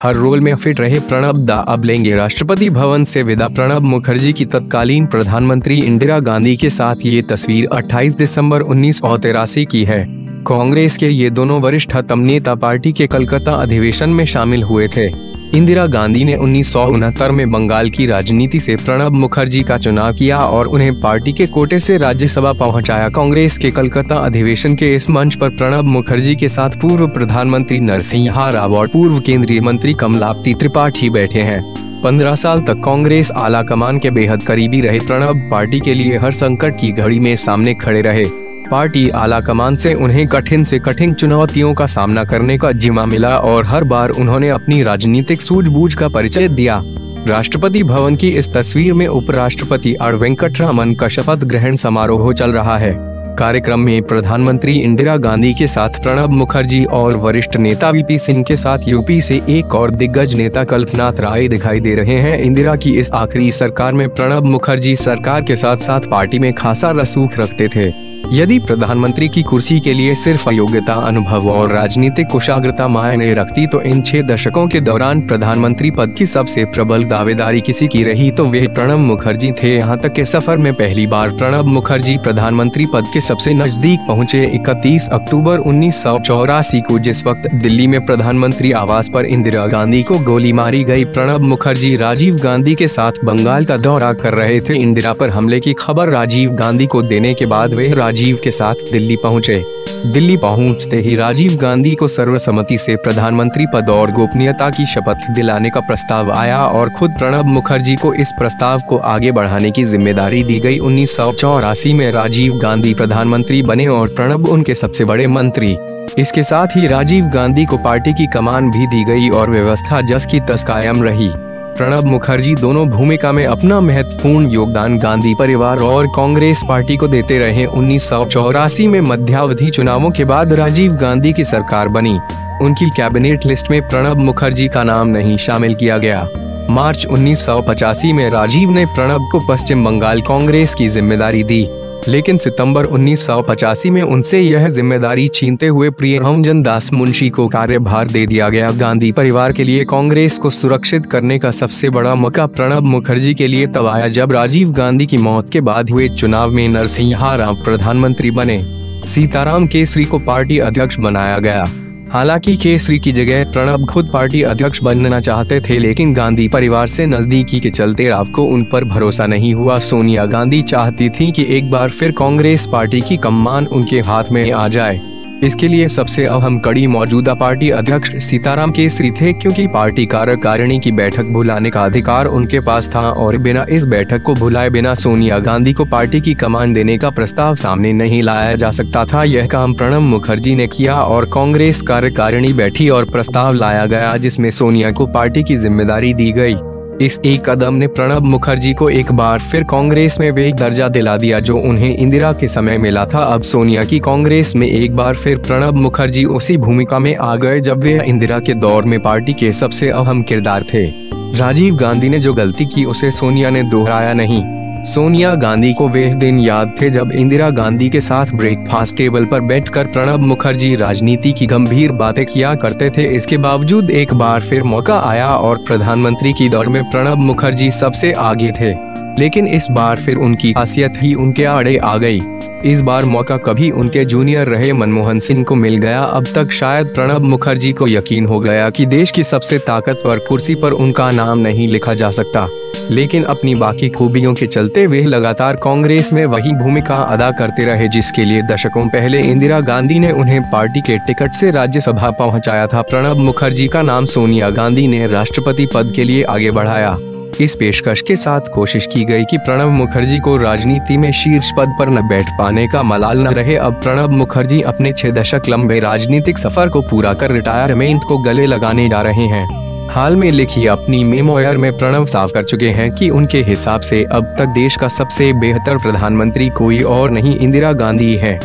हर role में fit रहे प्रणब दा अब लेंगे राष्ट्रपति भवन से विदा। प्रणब मुखर्जी की तत्कालीन प्रधानमंत्री इंदिरा गांधी के साथ ये तस्वीर 28 दिसंबर 1983 की है। कांग्रेस के ये दोनों वरिष्ठतम नेता पार्टी के कलकत्ता अधिवेशन में शामिल हुए थे। इंदिरा गांधी ने 1969 में बंगाल की राजनीति से प्रणब मुखर्जी का चुनाव किया और उन्हें पार्टी के कोटे से राज्यसभा पहुंचाया। कांग्रेस के कलकत्ता अधिवेशन के इस मंच पर प्रणब मुखर्जी के साथ पूर्व प्रधानमंत्री नरसिम्हा राव और पूर्व केंद्रीय मंत्री कमलापति त्रिपाठी बैठे हैं। 15 साल तक कांग्रेस आला कमान के बेहद करीबी रहे प्रणब पार्टी के लिए हर संकट की घड़ी में सामने खड़े रहे। पार्टी आला कमान से उन्हें कठिन से कठिन चुनौतियों का सामना करने का जिम्मा मिला और हर बार उन्होंने अपनी राजनीतिक सूझबूझ का परिचय दिया। राष्ट्रपति भवन की इस तस्वीर में उपराष्ट्रपति आर वेंकटरामन का शपथ ग्रहण समारोह चल रहा है। कार्यक्रम में प्रधानमंत्री इंदिरा गांधी के साथ प्रणब मुखर्जी और वरिष्ठ नेता वीपी सिंह के साथ यूपी से एक और दिग्गज नेता कल्पनाथ राय दिखाई दे रहे हैं। इंदिरा की इस आखिरी सरकार में प्रणब मुखर्जी सरकार के साथ साथ पार्टी में खासा रसूख रखते थे। यदि प्रधानमंत्री की कुर्सी के लिए सिर्फ योग्यता, अनुभव और राजनीतिक कुशाग्रता मायने रखती तो इन 6 दशकों के दौरान प्रधानमंत्री पद की सबसे प्रबल दावेदारी किसी की रही तो वे प्रणब मुखर्जी थे। यहाँ तक के सफर में पहली बार प्रणब मुखर्जी प्रधानमंत्री पद के सबसे नजदीक पहुँचे। 31 अक्टूबर 1984 को जिस वक्त दिल्ली में प्रधानमंत्री आवास पर इंदिरा गांधी को गोली मारी गई, प्रणब मुखर्जी राजीव गांधी के साथ बंगाल का दौरा कर रहे थे। इंदिरा पर हमले की खबर राजीव गांधी को देने के बाद वे राजीव के साथ दिल्ली पहुंचे। दिल्ली पहुंचते ही राजीव गांधी को सर्वसम्मति से प्रधानमंत्री पद और गोपनीयता की शपथ दिलाने का प्रस्ताव आया और खुद प्रणब मुखर्जी को इस प्रस्ताव को आगे बढ़ाने की जिम्मेदारी दी गई। 1984 में राजीव गांधी प्रधानमंत्री बने और प्रणब उनके सबसे बड़े मंत्री। इसके साथ ही राजीव गांधी को पार्टी की कमान भी दी गई और व्यवस्था जस की तस कायम रही। प्रणब मुखर्जी दोनों भूमिका में अपना महत्वपूर्ण योगदान गांधी परिवार और कांग्रेस पार्टी को देते रहे। 1984 में मध्यावधि चुनावों के बाद राजीव गांधी की सरकार बनी। उनकी कैबिनेट लिस्ट में प्रणब मुखर्जी का नाम नहीं शामिल किया गया। मार्च 1985 में राजीव ने प्रणब को पश्चिम बंगाल कांग्रेस की जिम्मेदारी दी, लेकिन सितंबर 1985 में उनसे यह जिम्मेदारी छीनते हुए प्रियरंजन दास मुंशी को कार्यभार दे दिया गया। गांधी परिवार के लिए कांग्रेस को सुरक्षित करने का सबसे बड़ा मौका प्रणब मुखर्जी के लिए तब आया जब राजीव गांधी की मौत के बाद हुए चुनाव में नरसिम्हा राव प्रधानमंत्री बने। सीताराम केसरी को पार्टी अध्यक्ष बनाया गया। हालांकि केसरी की जगह प्रणब खुद पार्टी अध्यक्ष बनना चाहते थे, लेकिन गांधी परिवार से नजदीकी के चलते राव को उन पर भरोसा नहीं हुआ। सोनिया गांधी चाहती थी कि एक बार फिर कांग्रेस पार्टी की कमान उनके हाथ में आ जाए। इसके लिए सबसे अहम कड़ी मौजूदा पार्टी अध्यक्ष सीताराम केसरी थे, क्योंकि पार्टी कार्यकारिणी की बैठक बुलाने का अधिकार उनके पास था और बिना इस बैठक को बुलाए बिना सोनिया गांधी को पार्टी की कमान देने का प्रस्ताव सामने नहीं लाया जा सकता था। यह काम प्रणब मुखर्जी ने किया और कांग्रेस कार्यकारिणी बैठी और प्रस्ताव लाया गया जिसमें सोनिया को पार्टी की जिम्मेदारी दी गई। इस एक कदम ने प्रणब मुखर्जी को एक बार फिर कांग्रेस में वे दर्जा दिला दिया जो उन्हें इंदिरा के समय मिला था। अब सोनिया की कांग्रेस में एक बार फिर प्रणब मुखर्जी उसी भूमिका में आ गए जब वे इंदिरा के दौर में पार्टी के सबसे अहम किरदार थे। राजीव गांधी ने जो गलती की उसे सोनिया ने दोहराया नहीं। सोनिया गांधी को वे दिन याद थे जब इंदिरा गांधी के साथ ब्रेकफास्ट टेबल पर बैठकर प्रणब मुखर्जी राजनीति की गंभीर बातें किया करते थे। इसके बावजूद एक बार फिर मौका आया और प्रधानमंत्री की दौड़ में प्रणब मुखर्जी सबसे आगे थे, लेकिन इस बार फिर उनकी खासियत ही उनके आड़े आ गई। इस बार मौका कभी उनके जूनियर रहे मनमोहन सिंह को मिल गया। अब तक शायद प्रणब मुखर्जी को यकीन हो गया कि देश की सबसे ताकतवर कुर्सी पर उनका नाम नहीं लिखा जा सकता, लेकिन अपनी बाकी खूबियों के चलते वे लगातार कांग्रेस में वही भूमिका अदा करते रहे जिसके लिए दशकों पहले इंदिरा गांधी ने उन्हें पार्टी के टिकट से राज्यसभा पहुंचाया था। प्रणब मुखर्जी का नाम सोनिया गांधी ने राष्ट्रपति पद के लिए आगे बढ़ाया। इस पेशकश के साथ कोशिश की गई कि प्रणब मुखर्जी को राजनीति में शीर्ष पद पर न बैठ पाने का मलाल न रहे। अब प्रणब मुखर्जी अपने 6 दशक लंबे राजनीतिक सफर को पूरा कर रिटायरमेंट को गले लगाने जा रहे हैं। हाल में लिखी अपनी मेमोयर में प्रणब साफ कर चुके हैं कि उनके हिसाब से अब तक देश का सबसे बेहतर प्रधानमंत्री कोई और नहीं, इंदिरा गांधी है।